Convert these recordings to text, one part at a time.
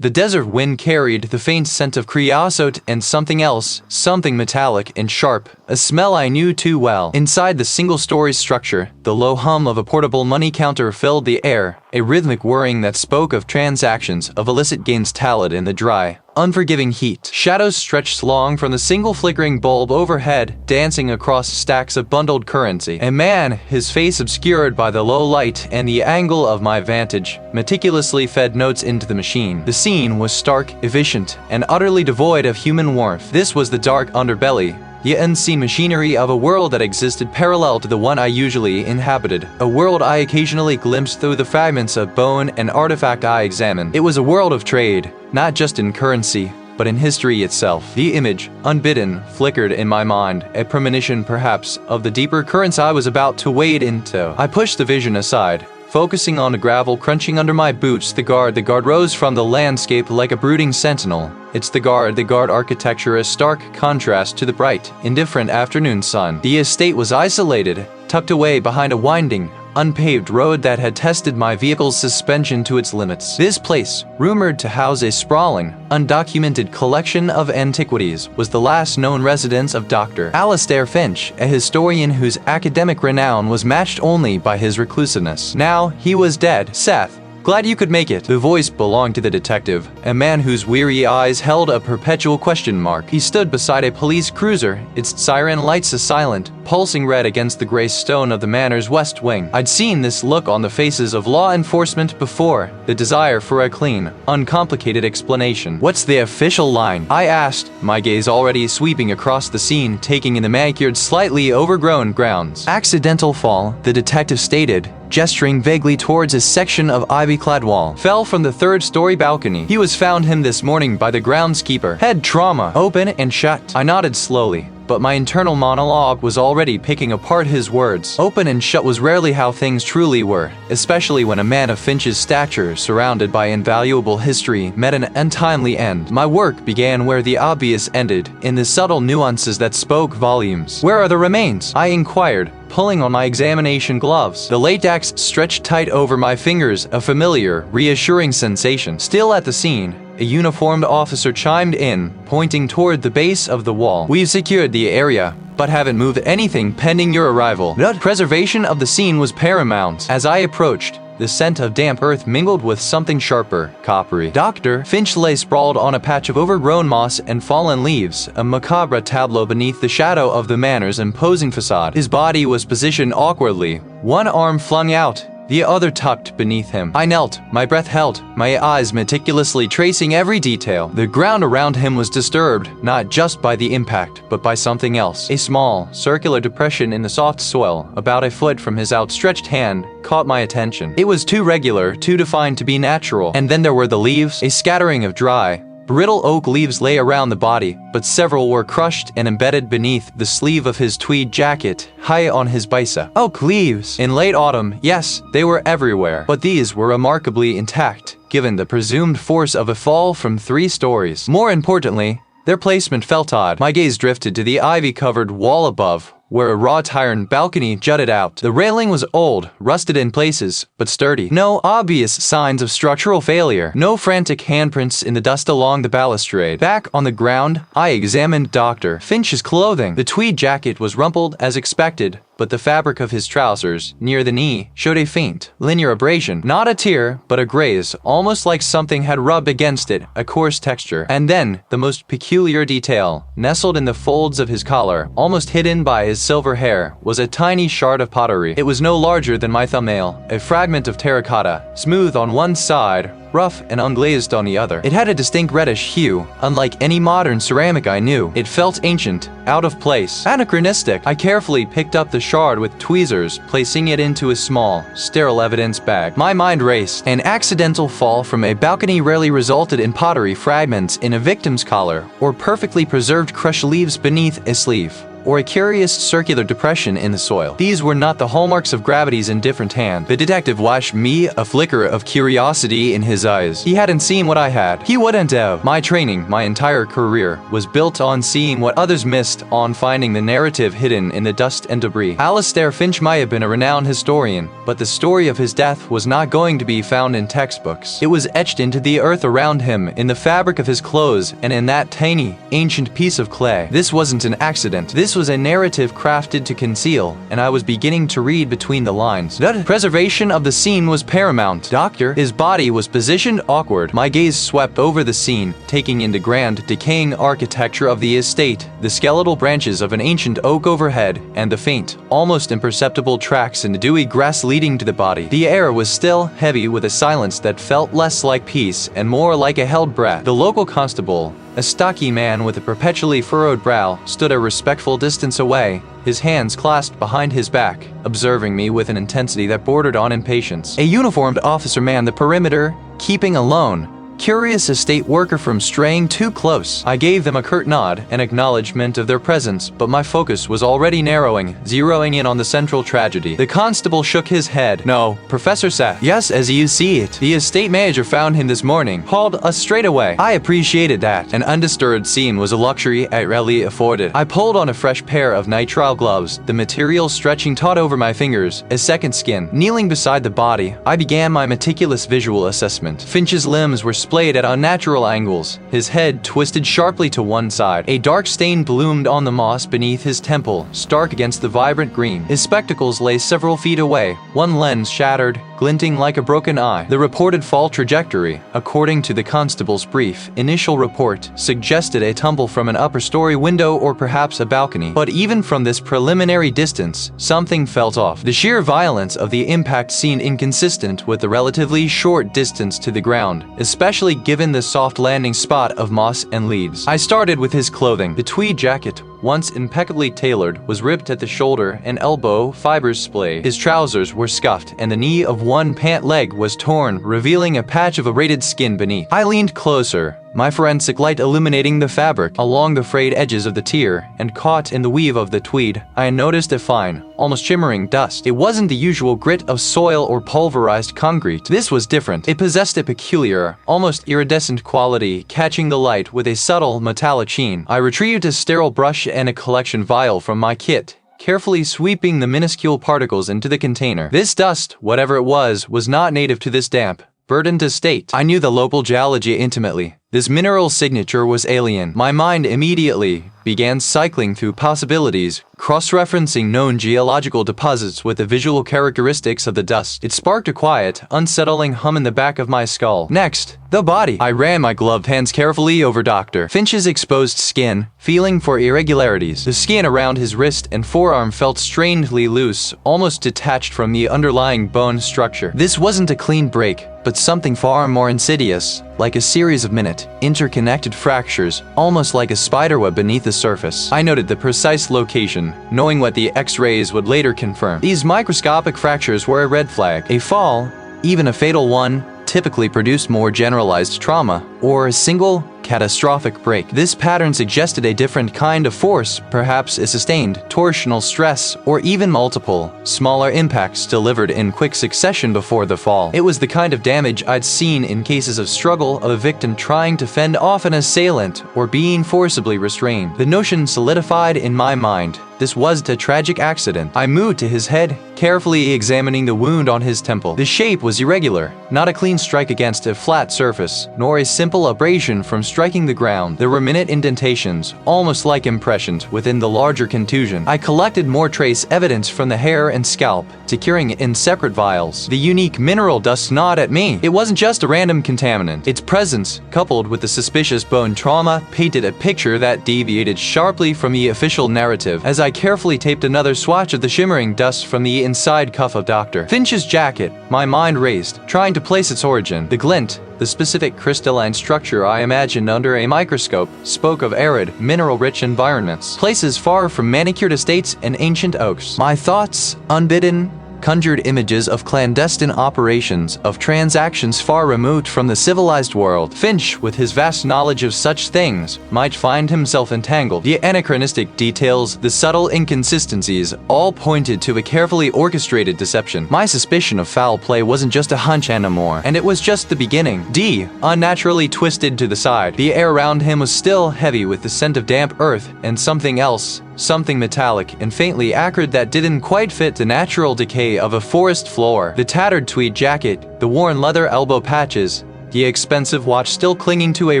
The desert wind carried the faint scent of creosote and something else, something metallic and sharp, a smell I knew too well. Inside the single-story structure, the low hum of a portable money counter filled the air, a rhythmic whirring that spoke of transactions, of illicit gains tallied in the dry, unforgiving heat. Shadows stretched long from the single flickering bulb overhead, dancing across stacks of bundled currency. A man, his face obscured by the low light and the angle of my vantage, meticulously fed notes into the machine. The scene was stark, efficient, and utterly devoid of human warmth. This was the dark underbelly, the unseen machinery of a world that existed parallel to the one I usually inhabited, a world I occasionally glimpsed through the fragments of bone and artifact I examined. It was a world of trade, not just in currency, but in history itself. The image, unbidden, flickered in my mind, a premonition perhaps of the deeper currents I was about to wade into. I pushed the vision aside, focusing on the gravel crunching under my boots. The guard rose from the landscape like a brooding sentinel. It's the guard architecture, a stark contrast to the bright, indifferent afternoon sun. The estate was isolated, tucked away behind a winding, unpaved road that had tested my vehicle's suspension to its limits. This place, rumored to house a sprawling, undocumented collection of antiquities, was the last known residence of Dr. Alistair Finch, a historian whose academic renown was matched only by his reclusiveness. Now, he was dead. Seth, glad you could make it. The voice belonged to the detective, a man whose weary eyes held a perpetual question mark. He stood beside a police cruiser, its siren lights a silent, pulsing red against the gray stone of the manor's west wing. I'd seen this look on the faces of law enforcement before, the desire for a clean, uncomplicated explanation. "What's the official line?" I asked, my gaze already sweeping across the scene, taking in the manicured, slightly overgrown grounds. "Accidental fall," the detective stated, gesturing vaguely towards a section of ivy-clad wall. "Fell from the third-story balcony. He was found this morning by the groundskeeper. Head trauma. Open and shut." I nodded slowly, but my internal monologue was already picking apart his words. Open and shut was rarely how things truly were, especially when a man of Finch's stature, surrounded by invaluable history, met an untimely end. My work began where the obvious ended, in the subtle nuances that spoke volumes. "Where are the remains?" I inquired, pulling on my examination gloves. The latex stretched tight over my fingers, a familiar, reassuring sensation. Still at the scene, a uniformed officer chimed in, pointing toward the base of the wall. "We've secured the area, but haven't moved anything pending your arrival." Preservation of the scene was paramount. As I approached, the scent of damp earth mingled with something sharper, coppery. Dr. Finch lay sprawled on a patch of overgrown moss and fallen leaves, a macabre tableau beneath the shadow of the manor's imposing facade. His body was positioned awkwardly, one arm flung out, the other tucked beneath him. I knelt, my breath held, my eyes meticulously tracing every detail. The ground around him was disturbed, not just by the impact, but by something else. A small, circular depression in the soft soil, about a foot from his outstretched hand, caught my attention. It was too regular, too defined to be natural. And then there were the leaves, a scattering of dry, brittle oak leaves lay around the body, but several were crushed and embedded beneath the sleeve of his tweed jacket, high on his bicep. Oak leaves! In late autumn, yes, they were everywhere, but these were remarkably intact, given the presumed force of a fall from 3 stories. More importantly, their placement felt odd. My gaze drifted to the ivy-covered wall above, where a wrought-iron balcony jutted out. The railing was old, rusted in places, but sturdy. No obvious signs of structural failure. No frantic handprints in the dust along the balustrade. Back on the ground, I examined Dr. Finch's clothing. The tweed jacket was rumpled as expected, but the fabric of his trousers, near the knee, showed a faint, linear abrasion. Not a tear, but a graze, almost like something had rubbed against it, a coarse texture. And then, the most peculiar detail, nestled in the folds of his collar, almost hidden by his silver hair, was a tiny shard of pottery. It was no larger than my thumbnail, a fragment of terracotta, smooth on one side, rough and unglazed on the other. It had a distinct reddish hue, unlike any modern ceramic I knew. It felt ancient, out of place, anachronistic. I carefully picked up the shard with tweezers, placing it into a small, sterile evidence bag. My mind raced. An accidental fall from a balcony rarely resulted in pottery fragments in a victim's collar, or perfectly preserved crushed leaves beneath a sleeve. or a curious circular depression in the soil. These were not the hallmarks of gravity's indifferent hand. The detective watched me, a flicker of curiosity in his eyes. He hadn't seen what I had. He wouldn't have. My training, my entire career, was built on seeing what others missed, on finding the narrative hidden in the dust and debris. Alistair Finch might have been a renowned historian, but the story of his death was not going to be found in textbooks. It was etched into the earth around him, in the fabric of his clothes, and in that tiny, ancient piece of clay. This wasn't an accident. This was a narrative crafted to conceal, and I was beginning to read between the lines. The preservation of the scene was paramount. Doctor, his body was positioned awkward. My gaze swept over the scene, taking in the grand, decaying architecture of the estate, the skeletal branches of an ancient oak overhead, and the faint, almost imperceptible tracks in the dewy grass leading to the body. The air was still, heavy with a silence that felt less like peace and more like a held breath. The local constable, a stocky man with a perpetually furrowed brow, stood a respectful distance away, his hands clasped behind his back, observing me with an intensity that bordered on impatience. A uniformed officer manned the perimeter, keeping alone. Curious estate worker from straying too close. I gave them a curt nod, an acknowledgement of their presence, but my focus was already narrowing, zeroing in on the central tragedy. The constable shook his head. No, Professor Seth. Yes, as you see it. The estate manager found him this morning, called us straight away. I appreciated that. An undisturbed scene was a luxury I rarely afforded. I pulled on a fresh pair of nitrile gloves, the material stretching taut over my fingers, a second skin. Kneeling beside the body, I began my meticulous visual assessment. Finch's limbs were splayed at unnatural angles, his head twisted sharply to one side. A dark stain bloomed on the moss beneath his temple, stark against the vibrant green. His spectacles lay several feet away, one lens shattered, glinting like a broken eye. The reported fall trajectory, according to the constable's brief initial report, suggested a tumble from an upper-story window or perhaps a balcony. But even from this preliminary distance, something felt off. The sheer violence of the impact seemed inconsistent with the relatively short distance to the ground, especially given the soft landing spot of moss and leaves. I started with his clothing. The tweed jacket, once impeccably tailored, was ripped at the shoulder and elbow, fibers splayed. His trousers were scuffed, and the knee of one pant leg was torn, revealing a patch of abraded skin beneath. I leaned closer, my forensic light illuminating the fabric along the frayed edges of the tier, and caught in the weave of the tweed, I noticed a fine, almost shimmering dust. It wasn't the usual grit of soil or pulverized concrete. This was different. It possessed a peculiar, almost iridescent quality, catching the light with a subtle metallic sheen. I retrieved a sterile brush and a collection vial from my kit, carefully sweeping the minuscule particles into the container. This dust, whatever it was not native to this damp, burdened estate. I knew the local geology intimately. This mineral signature was alien. My mind immediately began cycling through possibilities, cross-referencing known geological deposits with the visual characteristics of the dust. It sparked a quiet, unsettling hum in the back of my skull. Next, the body. I ran my gloved hands carefully over Dr. Finch's exposed skin, feeling for irregularities. The skin around his wrist and forearm felt strangely loose, almost detached from the underlying bone structure. This wasn't a clean break, but something far more insidious, like a series of interconnected fractures, almost like a spiderweb beneath the surface. I noted the precise location, knowing what the X-rays would later confirm. These microscopic fractures were a red flag. A fall, even a fatal one, typically produced more generalized trauma, or a single, catastrophic break. This pattern suggested a different kind of force, perhaps a sustained, torsional stress, or even multiple, smaller impacts delivered in quick succession before the fall. It was the kind of damage I'd seen in cases of struggle of a victim trying to fend off an assailant or being forcibly restrained. The notion solidified in my mind. This was a tragic accident. I moved to his head, carefully examining the wound on his temple. The shape was irregular, not a clean strike against a flat surface, nor a simple abrasion from striking the ground. There were minute indentations, almost like impressions, within the larger contusion. I collected more trace evidence from the hair and scalp, securing it in separate vials. The unique mineral dust gnawed at me. It wasn't just a random contaminant. Its presence, coupled with the suspicious bone trauma, painted a picture that deviated sharply from the official narrative. As I carefully taped another swatch of the shimmering dust from the inside cuff of Dr. Finch's jacket, my mind raced, trying to place its origin. The glint, the specific crystalline structure I imagined under a microscope, spoke of arid, mineral-rich environments, places far from manicured estates and ancient oaks. My thoughts, unbidden, conjured images of clandestine operations, of transactions far removed from the civilized world. Finch, with his vast knowledge of such things, might find himself entangled. The anachronistic details, the subtle inconsistencies, all pointed to a carefully orchestrated deception. My suspicion of foul play wasn't just a hunch anymore, and it was just the beginning. D, unnaturally twisted to the side. The air around him was still heavy with the scent of damp earth and something else. Something metallic and faintly acrid that didn't quite fit the natural decay of a forest floor. The tattered tweed jacket, the worn leather elbow patches, the expensive watch still clinging to a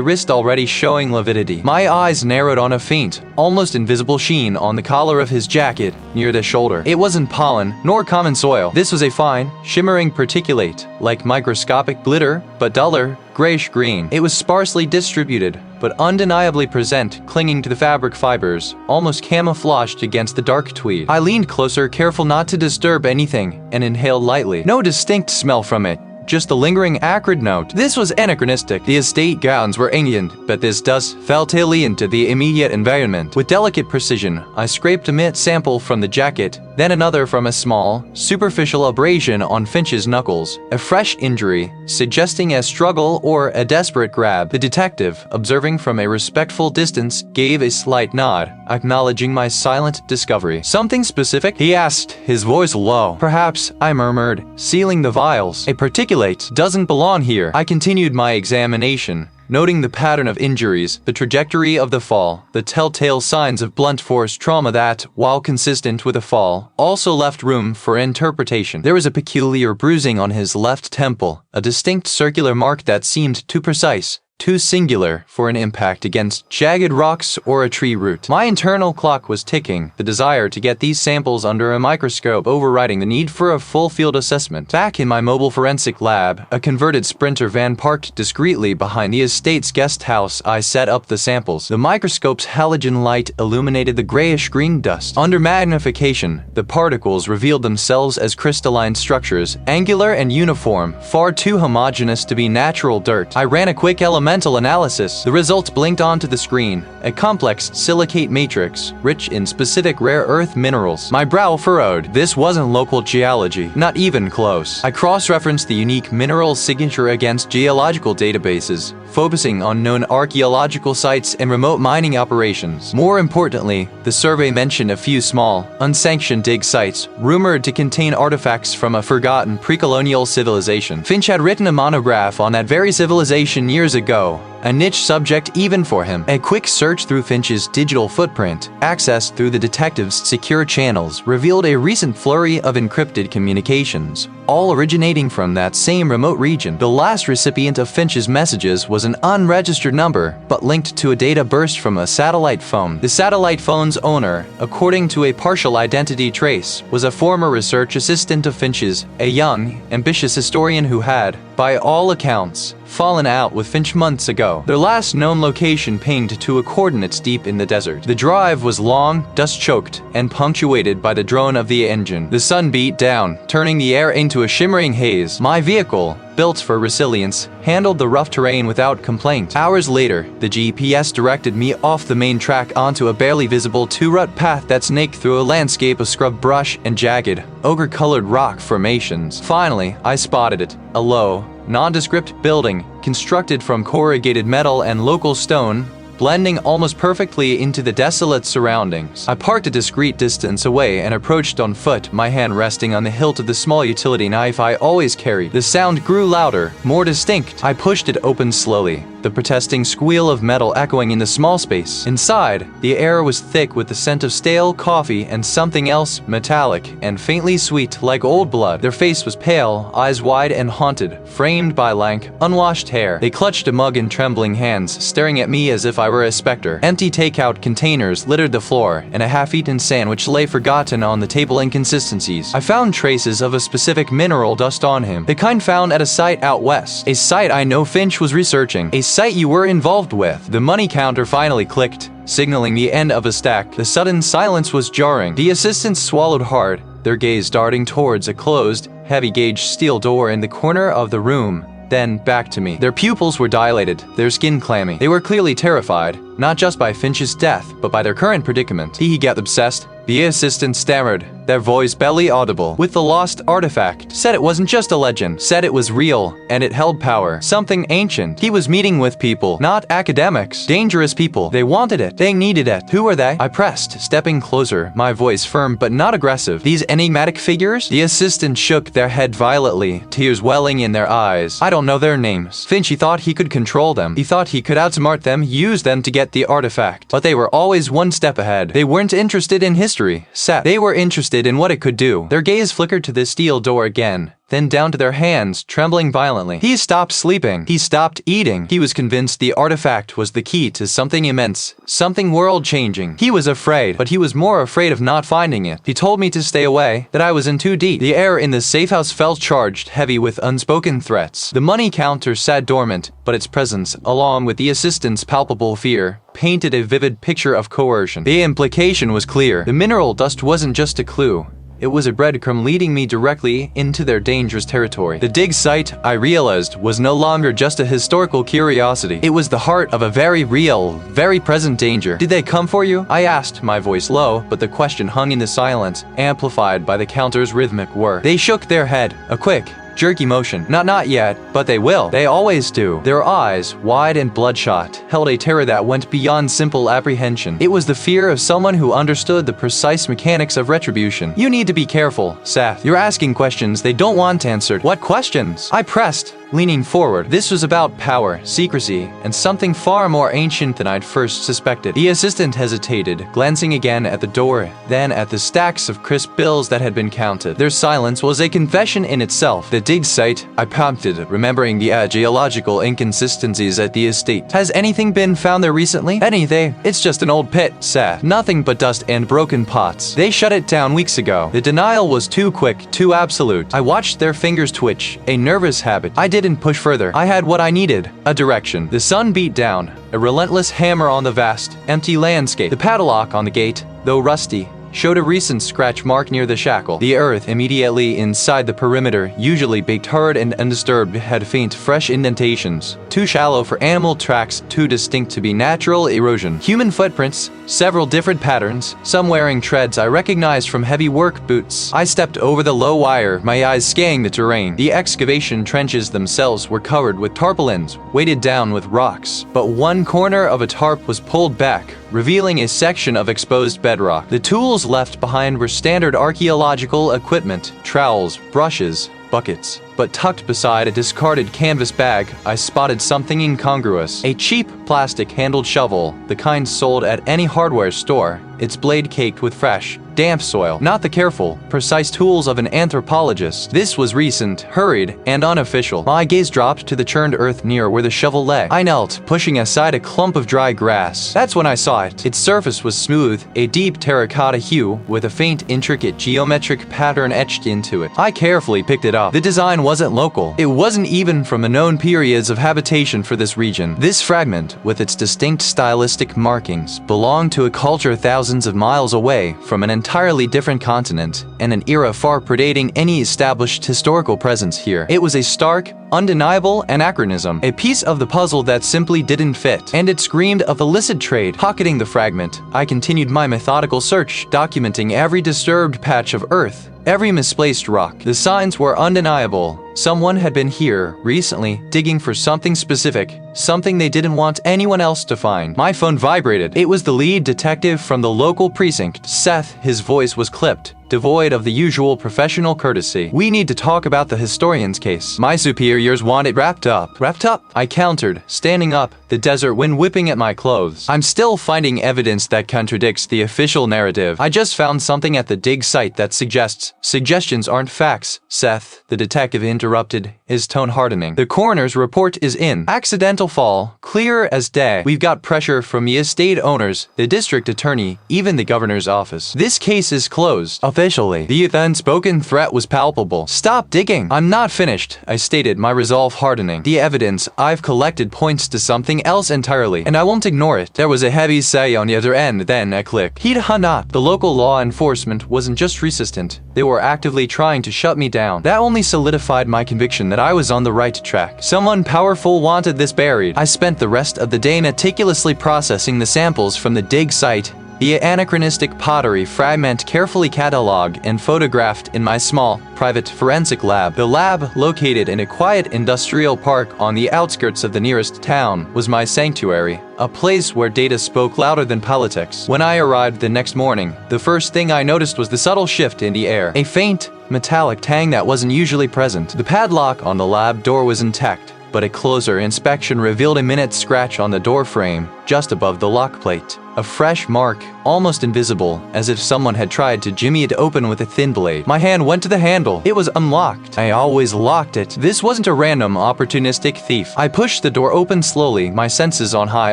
wrist already showing lividity. My eyes narrowed on a faint, almost invisible sheen on the collar of his jacket, near the shoulder. It wasn't pollen, nor common soil. This was a fine, shimmering particulate, like microscopic glitter, but duller, grayish-green. It was sparsely distributed, but undeniably present, clinging to the fabric fibers, almost camouflaged against the dark tweed. I leaned closer, careful not to disturb anything, and inhaled lightly. No distinct smell from it, just a lingering acrid note. This was anachronistic. The estate gowns were ancient, but this dust felt alien to the immediate environment. With delicate precision, I scraped a mint sample from the jacket, then another from a small, superficial abrasion on Finch's knuckles, a fresh injury, suggesting a struggle or a desperate grab. The detective, observing from a respectful distance, gave a slight nod, acknowledging my silent discovery. "Something specific?" he asked, his voice low. "Perhaps," I murmured, sealing the vials. "A particulate doesn't belong here." I continued my examination, noting the pattern of injuries, the trajectory of the fall, the telltale signs of blunt force trauma that, while consistent with a fall, also left room for interpretation. There was a peculiar bruising on his left temple, a distinct circular mark that seemed too precise, too singular for an impact against jagged rocks or a tree root. My internal clock was ticking, the desire to get these samples under a microscope overriding the need for a full field assessment. Back in my mobile forensic lab, a converted Sprinter van parked discreetly behind the estate's guest house, I set up the samples. The microscope's halogen light illuminated the grayish-green dust. Under magnification, the particles revealed themselves as crystalline structures, angular and uniform, far too homogeneous to be natural dirt. I ran a quick elemental analysis. The results blinked onto the screen, a complex silicate matrix, rich in specific rare earth minerals. My brow furrowed. This wasn't local geology, not even close. I cross-referenced the unique mineral signature against geological databases, focusing on known archaeological sites and remote mining operations. More importantly, the survey mentioned a few small, unsanctioned dig sites, rumored to contain artifacts from a forgotten pre-colonial civilization. Finch had written a monograph on that very civilization years ago, a niche subject even for him. A quick search through Finch's digital footprint, accessed through the detective's secure channels, revealed a recent flurry of encrypted communications, all originating from that same remote region. The last recipient of Finch's messages was an unregistered number, but linked to a data burst from a satellite phone. The satellite phone's owner, according to a partial identity trace, was a former research assistant of Finch's, a young, ambitious historian who had, by all accounts, fallen out with Finch months ago. Their last known location pinged to a coordinates deep in the desert. The drive was long, dust-choked, and punctuated by the drone of the engine. The sun beat down, turning the air into a shimmering haze. My vehicle, built for resilience, handled the rough terrain without complaint. Hours later, the GPS directed me off the main track onto a barely visible two-rut path that snaked through a landscape of scrub brush and jagged, ochre-colored rock formations. Finally, I spotted it, a low, nondescript building, constructed from corrugated metal and local stone, blending almost perfectly into the desolate surroundings. I parked a discreet distance away and approached on foot, my hand resting on the hilt of the small utility knife I always carried. The sound grew louder, more distinct. I pushed it open slowly, the protesting squeal of metal echoing in the small space. Inside, the air was thick with the scent of stale coffee and something else, metallic and faintly sweet like old blood. Their face was pale, eyes wide and haunted, framed by lank, unwashed hair. They clutched a mug in trembling hands, staring at me as if I were a specter. Empty takeout containers littered the floor, and a half-eaten sandwich lay forgotten on the table. Inconsistencies. I found traces of a specific mineral dust on him, the kind found at a site out west. A site I know Finch was researching. A site you were involved with. The money counter finally clicked, signaling the end of a stack. The sudden silence was jarring. The assistants swallowed hard, their gaze darting towards a closed, heavy-gauge steel door in the corner of the room, then back to me. Their pupils were dilated, their skin clammy. They were clearly terrified, not just by Finch's death, but by their current predicament. He got obsessed. The assistant stammered, their voice barely audible, with the lost artifact. Said it wasn't just a legend. Said it was real, and it held power. Something ancient. He was meeting with people, not academics. Dangerous people. They wanted it. They needed it. Who are they? I pressed, stepping closer, my voice firm but not aggressive. These enigmatic figures? The assistant shook their head violently, tears welling in their eyes. I don't know their names. Finch thought he could control them. He thought he could outsmart them, use them to get the artifact. But they were always one step ahead. They weren't interested in history. Seth. They were interested in what it could do. Their gaze flickered to the steel door again, then down to their hands, trembling violently. He stopped sleeping. He stopped eating. He was convinced the artifact was the key to something immense, something world-changing. He was afraid, but he was more afraid of not finding it. He told me to stay away, that I was in too deep. The air in the safe house felt charged, heavy with unspoken threats. The money counter sat dormant, but its presence, along with the assistant's palpable fear, painted a vivid picture of coercion. The implication was clear. The mineral dust wasn't just a clue. It was a breadcrumb leading me directly into their dangerous territory. The dig site, I realized, was no longer just a historical curiosity. It was the heart of a very real, very present danger. Did they come for you? I asked, my voice low, but the question hung in the silence, amplified by the counter's rhythmic whir. They shook their head, a quick, jerky motion. Not yet, but they will. They always do. Their eyes, wide and bloodshot, held a terror that went beyond simple apprehension. It was the fear of someone who understood the precise mechanics of retribution. You need to be careful, Seth. You're asking questions they don't want answered. What questions? I pressed, leaning forward. This was about power, secrecy, and something far more ancient than I'd first suspected. The assistant hesitated, glancing again at the door, then at the stacks of crisp bills that had been counted. Their silence was a confession in itself. The dig site, I prompted, remembering the geological inconsistencies at the estate. Has anything been found there recently? Anything? It's just an old pit, Seth. Nothing but dust and broken pots. They shut it down weeks ago. The denial was too quick, too absolute. I watched their fingers twitch, a nervous habit. I didn't push further. I had what I needed, a direction. The sun beat down, a relentless hammer on the vast, empty landscape. The padlock on the gate, though rusty, showed a recent scratch mark near the shackle. The earth immediately inside the perimeter, usually baked hard and undisturbed, had faint, fresh indentations. Too shallow for animal tracks, too distinct to be natural erosion. Human footprints, several different patterns, some wearing treads I recognized from heavy work boots. I stepped over the low wire, my eyes scanning the terrain. The excavation trenches themselves were covered with tarpaulins, weighted down with rocks. But one corner of a tarp was pulled back, revealing a section of exposed bedrock. The tools left behind were standard archaeological equipment, trowels, brushes, buckets. But tucked beside a discarded canvas bag, I spotted something incongruous. A cheap, plastic-handled shovel, the kind sold at any hardware store, its blade caked with fresh, damp soil. Not the careful, precise tools of an anthropologist. This was recent, hurried, and unofficial. My gaze dropped to the churned earth near where the shovel lay. I knelt, pushing aside a clump of dry grass. That's when I saw it. Its surface was smooth, a deep terracotta hue, with a faint, intricate geometric pattern etched into it. I carefully picked it up. The design wasn't local. It wasn't even from the known periods of habitation for this region. This fragment, with its distinct stylistic markings, belonged to a culture thousands of miles away from an entirely different continent and an era far predating any established historical presence here. It was a stark, undeniable anachronism, a piece of the puzzle that simply didn't fit, and it screamed of illicit trade. Pocketing the fragment, I continued my methodical search, documenting every disturbed patch of earth, every misplaced rock. The signs were undeniable. Someone had been here recently, digging for something specific, something they didn't want anyone else to find. My phone vibrated. It was the lead detective from the local precinct, Seth. His voice was clipped, devoid of the usual professional courtesy. We need to talk about the historian's case. My superiors want it wrapped up. Wrapped up? I countered, standing up, the desert wind whipping at my clothes. I'm still finding evidence that contradicts the official narrative. I just found something at the dig site that suggests suggestions aren't facts, Seth, the detective interrupted, his tone hardening. The coroner's report is in. Accidental fall, clear as day. We've got pressure from the estate owners, the district attorney, even the governor's office. This case is closed. Officially, the unspoken threat was palpable. "Stop digging! I'm not finished," I stated, my resolve hardening. "The evidence I've collected points to something else entirely, and I won't ignore it." There was a heavy sigh on the other end, then a click. He'd not. The local law enforcement wasn't just resistant, they were actively trying to shut me down. That only solidified my conviction that I was on the right track. Someone powerful wanted this buried. I spent the rest of the day meticulously processing the samples from the dig site, the anachronistic pottery fragment carefully catalogued and photographed in my small, private forensic lab. The lab, located in a quiet industrial park on the outskirts of the nearest town, was my sanctuary, a place where data spoke louder than politics. When I arrived the next morning, the first thing I noticed was the subtle shift in the air. A faint, metallic tang that wasn't usually present. The padlock on the lab door was intact, but a closer inspection revealed a minute scratch on the door frame, just above the lock plate. A fresh mark, almost invisible, as if someone had tried to jimmy it open with a thin blade. My hand went to the handle. It was unlocked. I always locked it. This wasn't a random, opportunistic thief. I pushed the door open slowly, my senses on high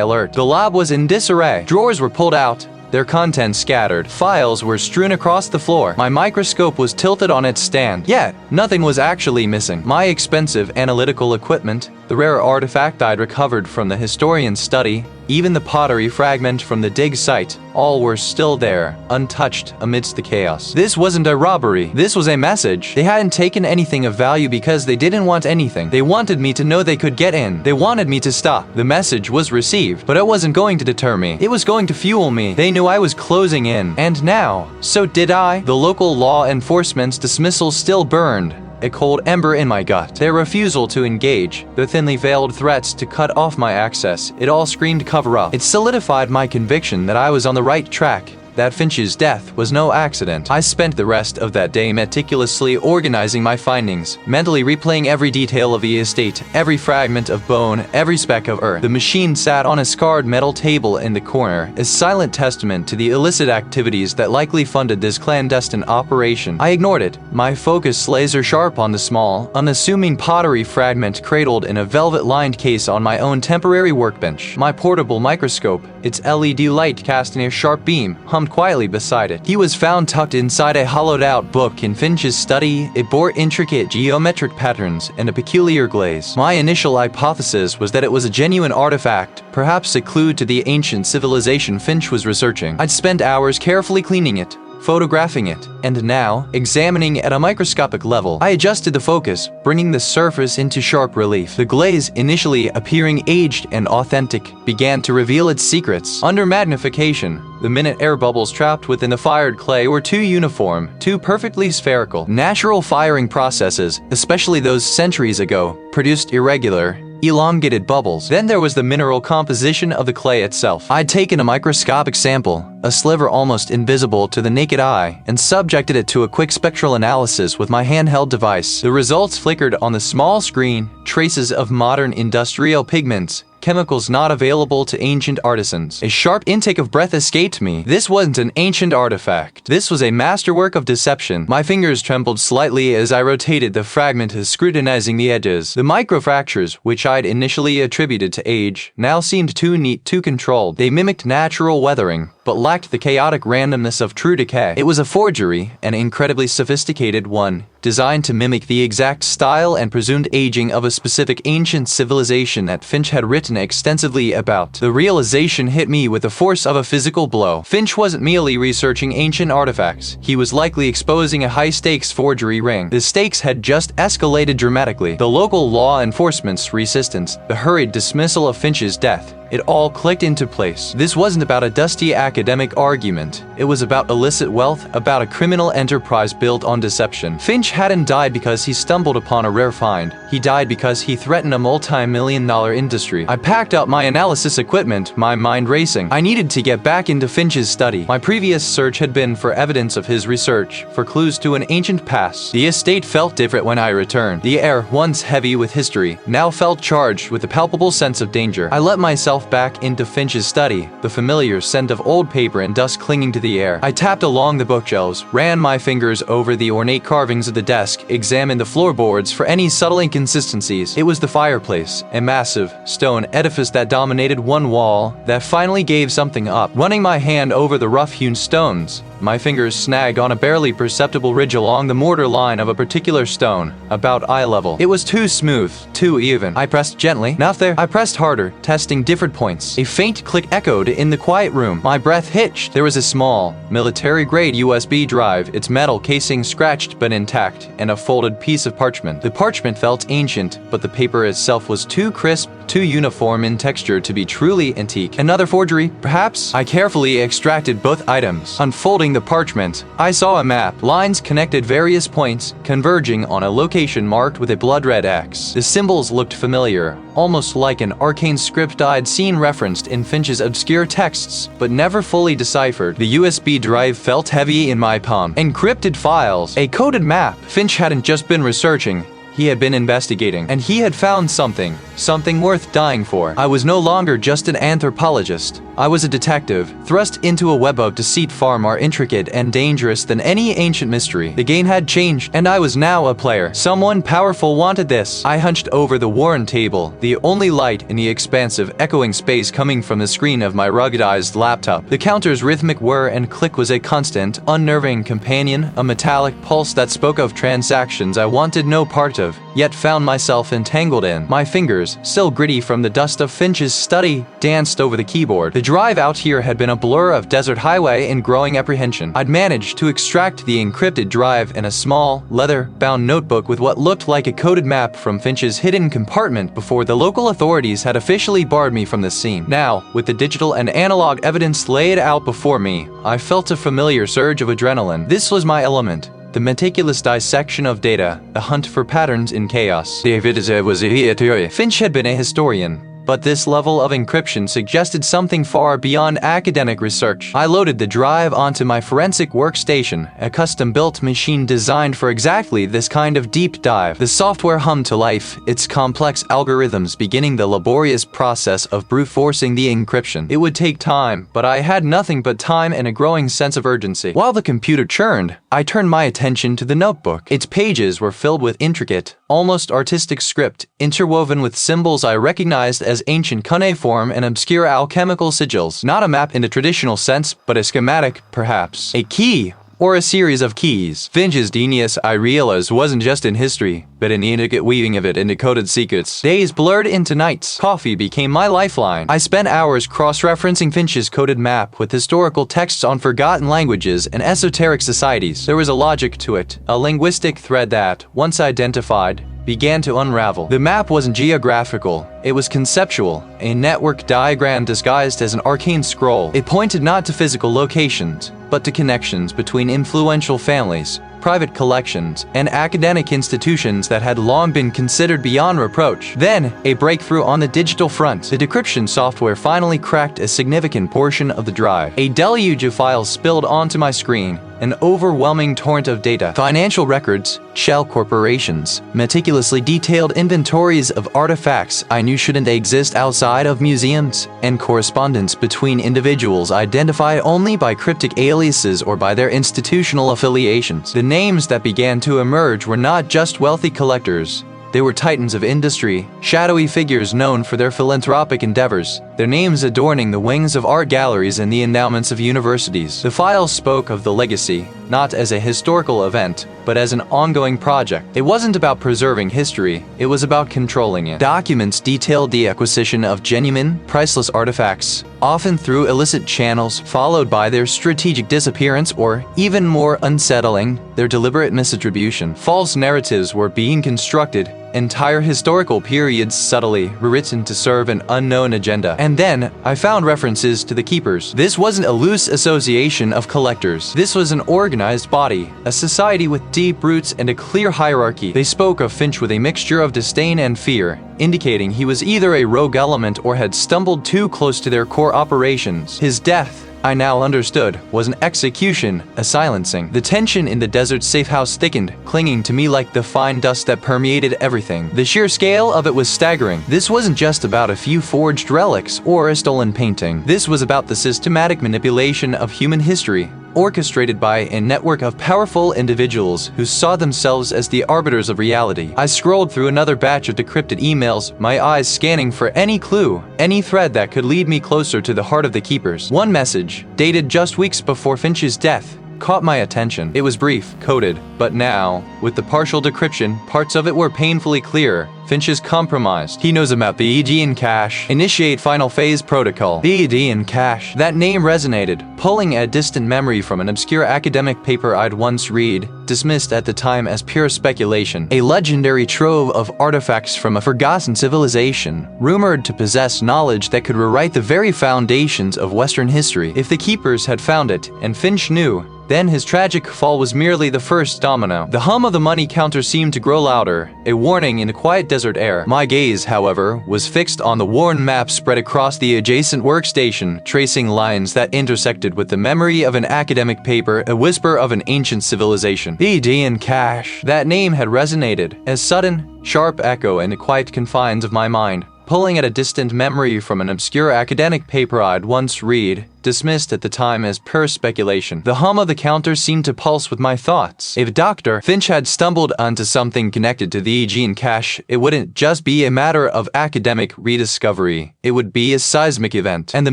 alert. The lab was in disarray. Drawers were pulled out, their contents scattered. Files were strewn across the floor. My microscope was tilted on its stand. Yet, nothing was actually missing. My expensive analytical equipment, the rare artifact I'd recovered from the historian's study, even the pottery fragment from the dig site, all were still there, untouched amidst the chaos. This wasn't a robbery. This was a message. They hadn't taken anything of value because they didn't want anything. They wanted me to know they could get in. They wanted me to stop. The message was received, but it wasn't going to deter me. It was going to fuel me. They knew I was closing in. And now, so did I. The local law enforcement's dismissal still burned, a cold ember in my gut. Their refusal to engage, the thinly veiled threats to cut off my access, it all screamed cover-up. It solidified my conviction that I was on the right track, that Finch's death was no accident. I spent the rest of that day meticulously organizing my findings, mentally replaying every detail of the estate, every fragment of bone, every speck of earth. The machine sat on a scarred metal table in the corner, a silent testament to the illicit activities that likely funded this clandestine operation. I ignored it, my focus laser sharp on the small, unassuming pottery fragment cradled in a velvet-lined case on my own temporary workbench. My portable microscope, its LED light casting a sharp beam, hummed quietly beside it. He was found tucked inside a hollowed-out book in Finch's study. It bore intricate geometric patterns and a peculiar glaze. My initial hypothesis was that it was a genuine artifact, perhaps a clue to the ancient civilization Finch was researching. I'd spent hours carefully cleaning it, photographing it, and now, examining at a microscopic level. I adjusted the focus, bringing the surface into sharp relief. The glaze, initially appearing aged and authentic, began to reveal its secrets. Under magnification, the minute air bubbles trapped within the fired clay were too uniform, too perfectly spherical. Natural firing processes, especially those centuries ago, produced irregular, elongated bubbles. Then there was the mineral composition of the clay itself. I'd taken a microscopic sample, a sliver almost invisible to the naked eye, and subjected it to a quick spectral analysis with my handheld device. The results flickered on the small screen, traces of modern industrial pigments, chemicals not available to ancient artisans. A sharp intake of breath escaped me. This wasn't an ancient artifact. This was a masterwork of deception. My fingers trembled slightly as I rotated the fragment, scrutinizing the edges. The microfractures, which I'd initially attributed to age, now seemed too neat, too controlled. They mimicked natural weathering, but lacked the chaotic randomness of true decay. It was a forgery, an incredibly sophisticated one, designed to mimic the exact style and presumed aging of a specific ancient civilization that Finch had written extensively about. The realization hit me with the force of a physical blow. Finch wasn't merely researching ancient artifacts. He was likely exposing a high-stakes forgery ring. The stakes had just escalated dramatically. The local law enforcement's resistance, the hurried dismissal of Finch's death, it all clicked into place. This wasn't about a dusty academic argument. It was about illicit wealth, about a criminal enterprise built on deception. Finch hadn't died because he stumbled upon a rare find. He died because he threatened a multi-million-dollar industry. I packed up my analysis equipment, my mind racing. I needed to get back into Finch's study. My previous search had been for evidence of his research, for clues to an ancient past. The estate felt different when I returned. The air, once heavy with history, now felt charged with a palpable sense of danger. I let myself back into Finch's study, the familiar scent of old paper and dust clinging to the air. I tapped along the bookshelves, ran my fingers over the ornate carvings of the desk, examined the floorboards for any subtle inconsistencies. It was the fireplace, a massive stone edifice that dominated one wall, that finally gave something up. Running my hand over the rough-hewn stones, my fingers snagged on a barely perceptible ridge along the mortar line of a particular stone, about eye level. It was too smooth, too even. I pressed gently. Not there. I pressed harder, testing different points. A faint click echoed in the quiet room. My breath hitched. There was a small, military-grade USB drive, its metal casing scratched but intact, and a folded piece of parchment. The parchment felt ancient, but the paper itself was too crisp, too uniform in texture to be truly antique. Another forgery, perhaps? I carefully extracted both items. Unfolding the parchment, I saw a map. Lines connected various points, converging on a location marked with a blood-red X. The symbols looked familiar, almost like an arcane script I'd seen referenced in Finch's obscure texts, but never fully deciphered. The USB drive felt heavy in my palm. Encrypted files, a coded map. Finch hadn't just been researching. He had been investigating, and he had found something worth dying for. I was no longer just an anthropologist. I was a detective, thrust into a web of deceit far more intricate and dangerous than any ancient mystery. The game had changed, and I was now a player. Someone powerful wanted this. I hunched over the worn table, the only light in the expansive, echoing space coming from the screen of my ruggedized laptop. The counter's rhythmic whir and click was a constant, unnerving companion, a metallic pulse that spoke of transactions I wanted no part of, yet found myself entangled in. My fingers, still gritty from the dust of Finch's study, danced over the keyboard. The drive out here had been a blur of desert highway and growing apprehension. I'd managed to extract the encrypted drive in a small, leather-bound notebook with what looked like a coded map from Finch's hidden compartment before the local authorities had officially barred me from the scene. Now, with the digital and analog evidence laid out before me, I felt a familiar surge of adrenaline. This was my element. The meticulous dissection of data, the hunt for patterns in chaos. Finch had been a historian, but this level of encryption suggested something far beyond academic research. I loaded the drive onto my forensic workstation, a custom-built machine designed for exactly this kind of deep dive. The software hummed to life, its complex algorithms beginning the laborious process of brute-forcing the encryption. It would take time, but I had nothing but time and a growing sense of urgency. While the computer churned, I turned my attention to the notebook. Its pages were filled with intricate, almost artistic script, interwoven with symbols I recognized as ancient cuneiform and obscure alchemical sigils. Not a map in the traditional sense, but a schematic, perhaps. A key, or a series of keys. Finch's genius, I realized, wasn't just in history, but in the intricate weaving of it into coded secrets. Days blurred into nights. Coffee became my lifeline. I spent hours cross-referencing Finch's coded map with historical texts on forgotten languages and esoteric societies. There was a logic to it, a linguistic thread that, once identified, began to unravel. The map wasn't geographical, it was conceptual, a network diagram disguised as an arcane scroll. It pointed not to physical locations, but to connections between influential families, private collections, and academic institutions that had long been considered beyond reproach. Then, a breakthrough on the digital front. The decryption software finally cracked a significant portion of the drive. A deluge of files spilled onto my screen, an overwhelming torrent of data. Financial records, shell corporations, meticulously detailed inventories of artifacts I knew shouldn't exist outside of museums, and correspondence between individuals identified only by cryptic aliases or by their institutional affiliations. The names that began to emerge were not just wealthy collectors. They were titans of industry, shadowy figures known for their philanthropic endeavors, their names adorning the wings of art galleries and the endowments of universities. The files spoke of the legacy, not as a historical event, but as an ongoing project. It wasn't about preserving history, it was about controlling it. Documents detailed the acquisition of genuine, priceless artifacts, often through illicit channels, followed by their strategic disappearance or, even more unsettling, their deliberate misattribution. False narratives were being constructed, entire historical periods subtly rewritten to serve an unknown agenda. And then, I found references to the Keepers. This wasn't a loose association of collectors. This was an organized body, a society with deep roots and a clear hierarchy. They spoke of Finch with a mixture of disdain and fear, indicating he was either a rogue element or had stumbled too close to their core operations. His death, I now understood, was an execution, a silencing. The tension in the desert safe house thickened, clinging to me like the fine dust that permeated everything. The sheer scale of it was staggering. This wasn't just about a few forged relics or a stolen painting. This was about the systematic manipulation of human history, orchestrated by a network of powerful individuals who saw themselves as the arbiters of reality. I scrolled through another batch of decrypted emails, my eyes scanning for any clue, any thread that could lead me closer to the heart of the Keepers. One message, dated just weeks before Finch's death, caught my attention. It was brief, coded, but now, with the partial decryption, parts of it were painfully clear. Finch is compromised. He knows about the Aegean cache. Initiate final phase protocol. The Aegean cache. That name resonated, pulling at distant memory from an obscure academic paper I'd once read, dismissed at the time as pure speculation. A legendary trove of artifacts from a forgotten civilization, rumored to possess knowledge that could rewrite the very foundations of Western history. If the keepers had found it, and Finch knew, then his tragic fall was merely the first domino. The hum of the money counter seemed to grow louder, a warning in the quiet desert air. My gaze, however, was fixed on the worn map spread across the adjacent workstation, tracing lines that intersected with the memory of an academic paper, a whisper of an ancient civilization. The Aegean cache. That name had resonated, a sudden, sharp echo in the quiet confines of my mind, pulling at a distant memory from an obscure academic paper I'd once read, dismissed at the time as pure speculation. The hum of the counter seemed to pulse with my thoughts. If Dr. Finch had stumbled onto something connected to the Aegean cache, it wouldn't just be a matter of academic rediscovery. It would be a seismic event. And the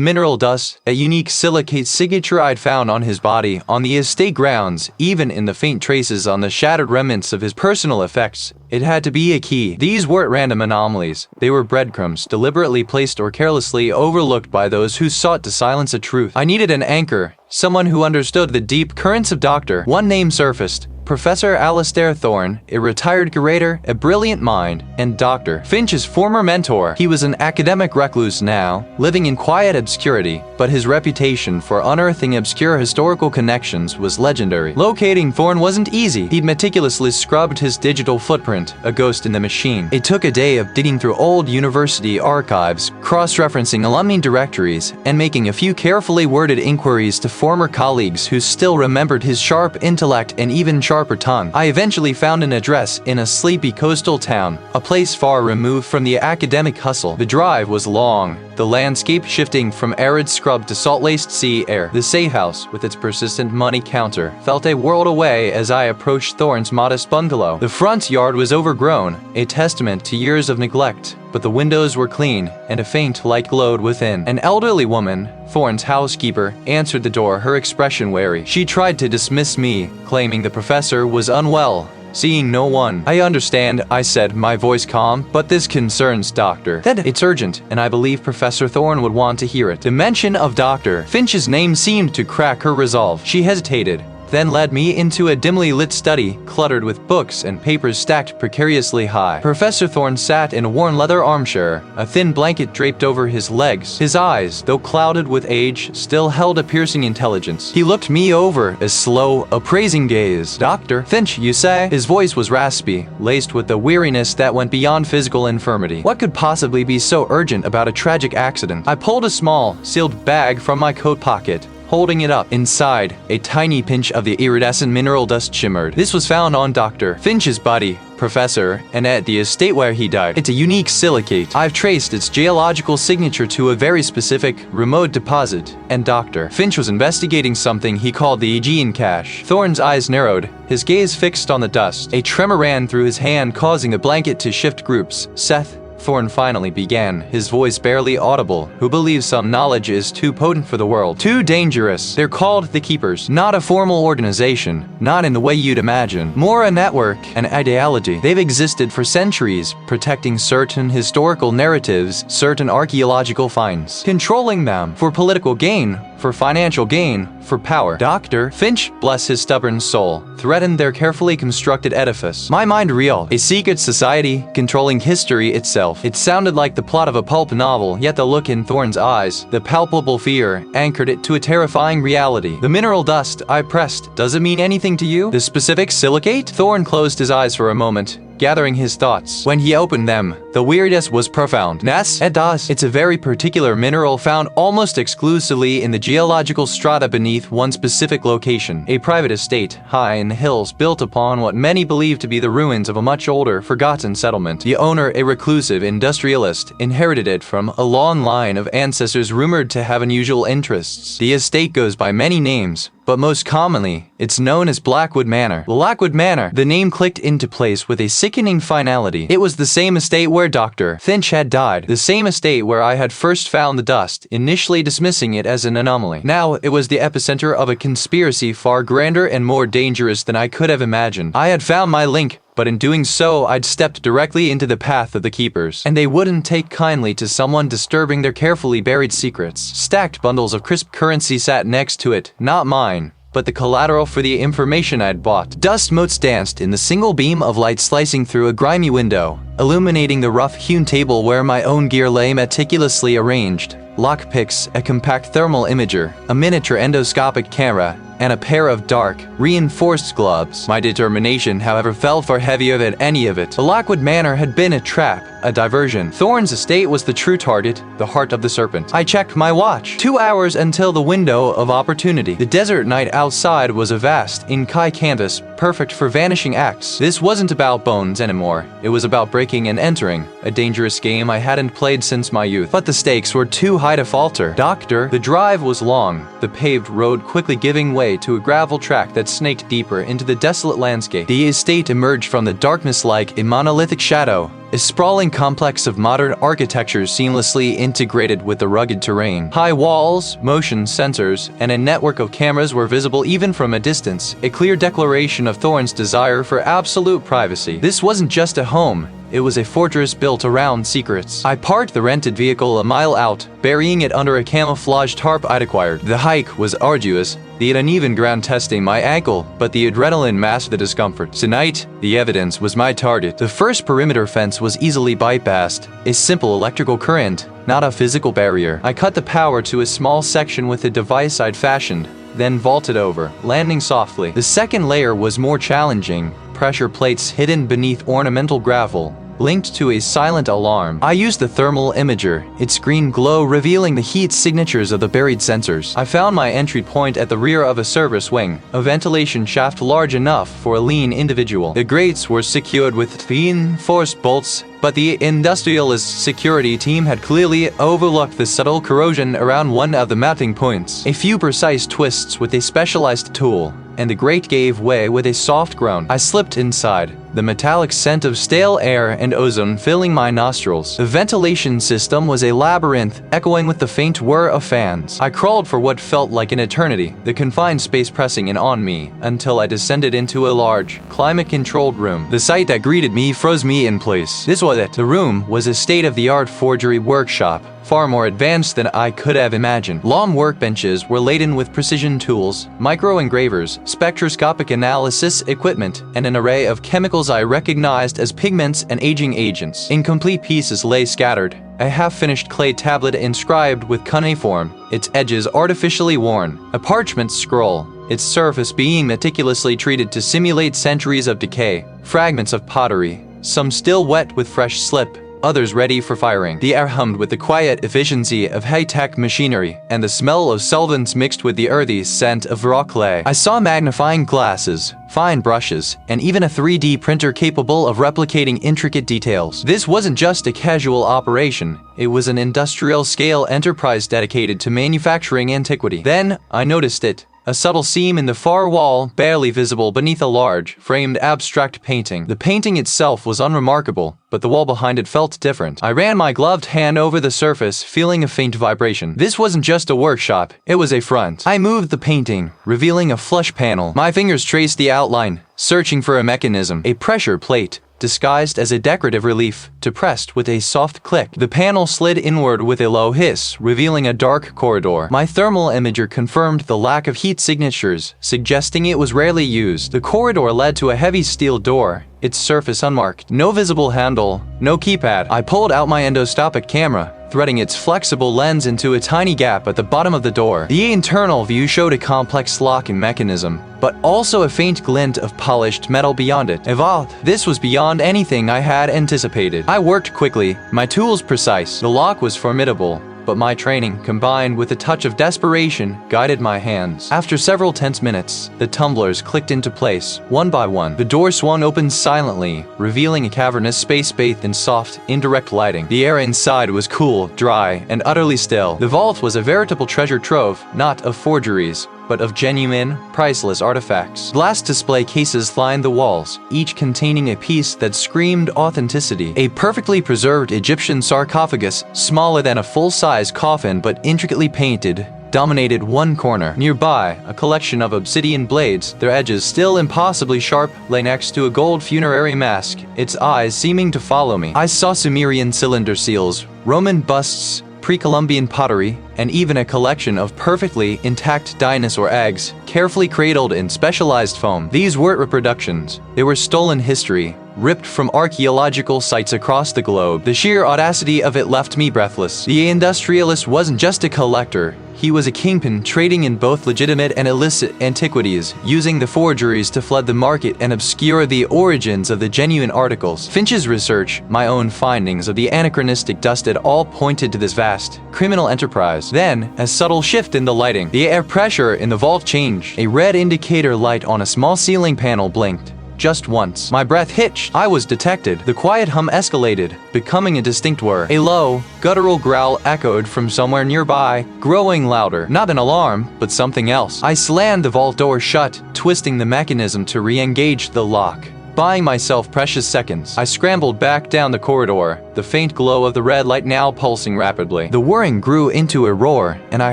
mineral dust, a unique silicate signature I'd found on his body, on the estate grounds, even in the faint traces on the shattered remnants of his personal effects, it had to be a key. These weren't random anomalies. They were breadcrumbs, deliberately placed or carelessly overlooked by those who sought to silence a truth. I needed an anchor, someone who understood the deep currents of Dr. One name surfaced. Professor Alistair Thorne, a retired curator, a brilliant mind, and Dr. Finch's former mentor. He was an academic recluse now, living in quiet obscurity, but his reputation for unearthing obscure historical connections was legendary. Locating Thorne wasn't easy. He'd meticulously scrubbed his digital footprint, a ghost in the machine. It took a day of digging through old university archives, cross-referencing alumni directories, and making a few carefully worded inquiries to former colleagues who still remembered his sharp intellect and even sharper tongue. I eventually found an address in a sleepy coastal town, a place far removed from the academic hustle. The drive was long, the landscape shifting from arid scrub to salt-laced sea air. The safe house, with its persistent money counter, felt a world away as I approached Thorne's modest bungalow. The front yard was overgrown, a testament to years of neglect, but the windows were clean, and a faint light glowed within. An elderly woman, Thorne's housekeeper, answered the door, her expression wary. She tried to dismiss me, claiming the professor was unwell. Seeing no one. I understand, I said, my voice calm, but this concerns Dr. Then it's urgent, and I believe Professor Thorne would want to hear it. The mention of Dr. Finch's name seemed to crack her resolve. She hesitated, then led me into a dimly lit study, cluttered with books and papers stacked precariously high. Professor Thorne sat in a worn leather armchair, a thin blanket draped over his legs. His eyes, though clouded with age, still held a piercing intelligence. He looked me over, a slow, appraising gaze. Dr. Finch, you say? His voice was raspy, laced with a weariness that went beyond physical infirmity. What could possibly be so urgent about a tragic accident? I pulled a small, sealed bag from my coat pocket. Holding it up, inside, a tiny pinch of the iridescent mineral dust shimmered. This was found on Dr. Finch's body, Professor, and at the estate where he died. It's a unique silicate. I've traced its geological signature to a very specific, remote deposit, and Dr. Finch was investigating something he called the Aegean cache. Thorne's eyes narrowed, his gaze fixed on the dust. A tremor ran through his hand, causing the blanket to shift groups. Seth, Thorne finally began, his voice barely audible. Who believes some knowledge is too potent for the world? Too dangerous. They're called the Keepers. Not a formal organization. Not in the way you'd imagine. More a network, an ideology. They've existed for centuries, protecting certain historical narratives, certain archaeological finds. Controlling them. For political gain. For financial gain. For power. Dr. Finch, bless his stubborn soul, threatened their carefully constructed edifice. My mind reeled. A secret society, controlling history itself. It sounded like the plot of a pulp novel, yet the look in Thorne's eyes, the palpable fear, anchored it to a terrifying reality. The mineral dust, I pressed. Does it mean anything to you? The specific silicate? Thorne closed his eyes for a moment, gathering his thoughts. When he opened them, the weirdness was profound. Yes, it does. It's a very particular mineral found almost exclusively in the geological strata beneath one specific location. A private estate, high in the hills, built upon what many believe to be the ruins of a much older, forgotten settlement. The owner, a reclusive industrialist, inherited it from a long line of ancestors rumored to have unusual interests. The estate goes by many names, but most commonly, it's known as Blackwood Manor. Blackwood Manor. The name clicked into place with a sickening finality. It was the same estate where where Dr. Finch had died, the same estate where I had first found the dust, initially dismissing it as an anomaly. Now it was the epicenter of a conspiracy far grander and more dangerous than I could have imagined. I had found my link, but in doing so, I'd stepped directly into the path of the keepers, and they wouldn't take kindly to someone disturbing their carefully buried secrets. Stacked bundles of crisp currency sat next to it, not mine, but the collateral for the information I'd bought. Dust motes danced in the single beam of light slicing through a grimy window, illuminating the rough-hewn table where my own gear lay meticulously arranged. Lockpicks, a compact thermal imager, a miniature endoscopic camera, and a pair of dark, reinforced gloves. My determination, however, felt far heavier than any of it. The Lockwood Manor had been a trap, a diversion. Thorne's estate was the true target, the heart of the serpent. I checked my watch. 2 hours until the window of opportunity. The desert night outside was a vast, in-kai canvas, perfect for vanishing acts. This wasn't about bones anymore. It was about breaking and entering, a dangerous game I hadn't played since my youth. But the stakes were too high to falter. The drive was long, the paved road quickly giving way to a gravel track that snaked deeper into the desolate landscape. The estate emerged from the darkness like a monolithic shadow, a sprawling complex of modern architecture seamlessly integrated with the rugged terrain. High walls, motion sensors, and a network of cameras were visible even from a distance, a clear declaration of Thorne's desire for absolute privacy. This wasn't just a home. It was a fortress built around secrets. I parked the rented vehicle a mile out, burying it under a camouflage tarp I'd acquired. The hike was arduous, the uneven ground testing my ankle, but the adrenaline masked the discomfort. Tonight, the evidence was my target. The first perimeter fence was easily bypassed, a simple electrical current, not a physical barrier. I cut the power to a small section with a device I'd fashioned, then vaulted over, landing softly. The second layer was more challenging. Pressure plates hidden beneath ornamental gravel, linked to a silent alarm. I used the thermal imager, its green glow revealing the heat signatures of the buried sensors. I found my entry point at the rear of a service wing, a ventilation shaft large enough for a lean individual. The grates were secured with reinforced bolts, but the industrialist security team had clearly overlooked the subtle corrosion around one of the mounting points. A few precise twists with a specialized tool, and the grate gave way with a soft groan. I slipped inside, the metallic scent of stale air and ozone filling my nostrils. The ventilation system was a labyrinth, echoing with the faint whir of fans. I crawled for what felt like an eternity, the confined space pressing in on me, until I descended into a large, climate-controlled room. The sight that greeted me froze me in place. This was it. The room was a state-of-the-art forgery workshop, far more advanced than I could have imagined. Long workbenches were laden with precision tools, micro-engravers, spectroscopic analysis equipment, and an array of chemicals I recognized as pigments and aging agents. Incomplete pieces lay scattered, a half-finished clay tablet inscribed with cuneiform, its edges artificially worn, a parchment scroll, its surface being meticulously treated to simulate centuries of decay, fragments of pottery, some still wet with fresh slip, others ready for firing. The air hummed with the quiet efficiency of high-tech machinery, and the smell of solvents mixed with the earthy scent of raw clay. I saw magnifying glasses, fine brushes, and even a 3D printer capable of replicating intricate details. This wasn't just a casual operation, it was an industrial-scale enterprise dedicated to manufacturing antiquity. Then, I noticed it. A subtle seam in the far wall, barely visible beneath a large, framed abstract painting. The painting itself was unremarkable, but the wall behind it felt different. I ran my gloved hand over the surface, feeling a faint vibration. This wasn't just a workshop, it was a front. I moved the painting, revealing a flush panel. My fingers traced the outline, searching for a mechanism, a pressure plate, disguised as a decorative relief, depressed with a soft click. The panel slid inward with a low hiss, revealing a dark corridor. My thermal imager confirmed the lack of heat signatures, suggesting it was rarely used. The corridor led to a heavy steel door, its surface unmarked. No visible handle, no keypad. I pulled out my endoscopic camera, threading its flexible lens into a tiny gap at the bottom of the door. The internal view showed a complex locking mechanism, but also a faint glint of polished metal beyond it. Evolved. This was beyond anything I had anticipated. I worked quickly, my tools precise. The lock was formidable, but my training, combined with a touch of desperation, guided my hands. After several tense minutes, the tumblers clicked into place, one by one. The door swung open silently, revealing a cavernous space bathed in soft, indirect lighting. The air inside was cool, dry, and utterly still. The vault was a veritable treasure trove, not of forgeries, but of genuine, priceless artifacts. Glass display cases lined the walls, each containing a piece that screamed authenticity. A perfectly preserved Egyptian sarcophagus, smaller than a full-size coffin but intricately painted, dominated one corner. Nearby, a collection of obsidian blades, their edges still impossibly sharp, lay next to a gold funerary mask, its eyes seeming to follow me. I saw Sumerian cylinder seals, Roman busts, pre-Columbian pottery, and even a collection of perfectly intact dinosaur eggs, carefully cradled in specialized foam. These weren't reproductions. They were stolen history, ripped from archaeological sites across the globe. The sheer audacity of it left me breathless. The industrialist wasn't just a collector. He was a kingpin trading in both legitimate and illicit antiquities, using the forgeries to flood the market and obscure the origins of the genuine articles. Finch's research, my own findings of the anachronistic dust had all pointed to this vast, criminal enterprise. Then, a subtle shift in the lighting. The air pressure in the vault changed. A red indicator light on a small ceiling panel blinked. Just once. My breath hitched. I was detected. The quiet hum escalated, becoming a distinct whir. A low, guttural growl echoed from somewhere nearby, growing louder. Not an alarm, but something else. I slammed the vault door shut, twisting the mechanism to re-engage the lock. Buying myself precious seconds, I scrambled back down the corridor, the faint glow of the red light now pulsing rapidly. The whirring grew into a roar, and I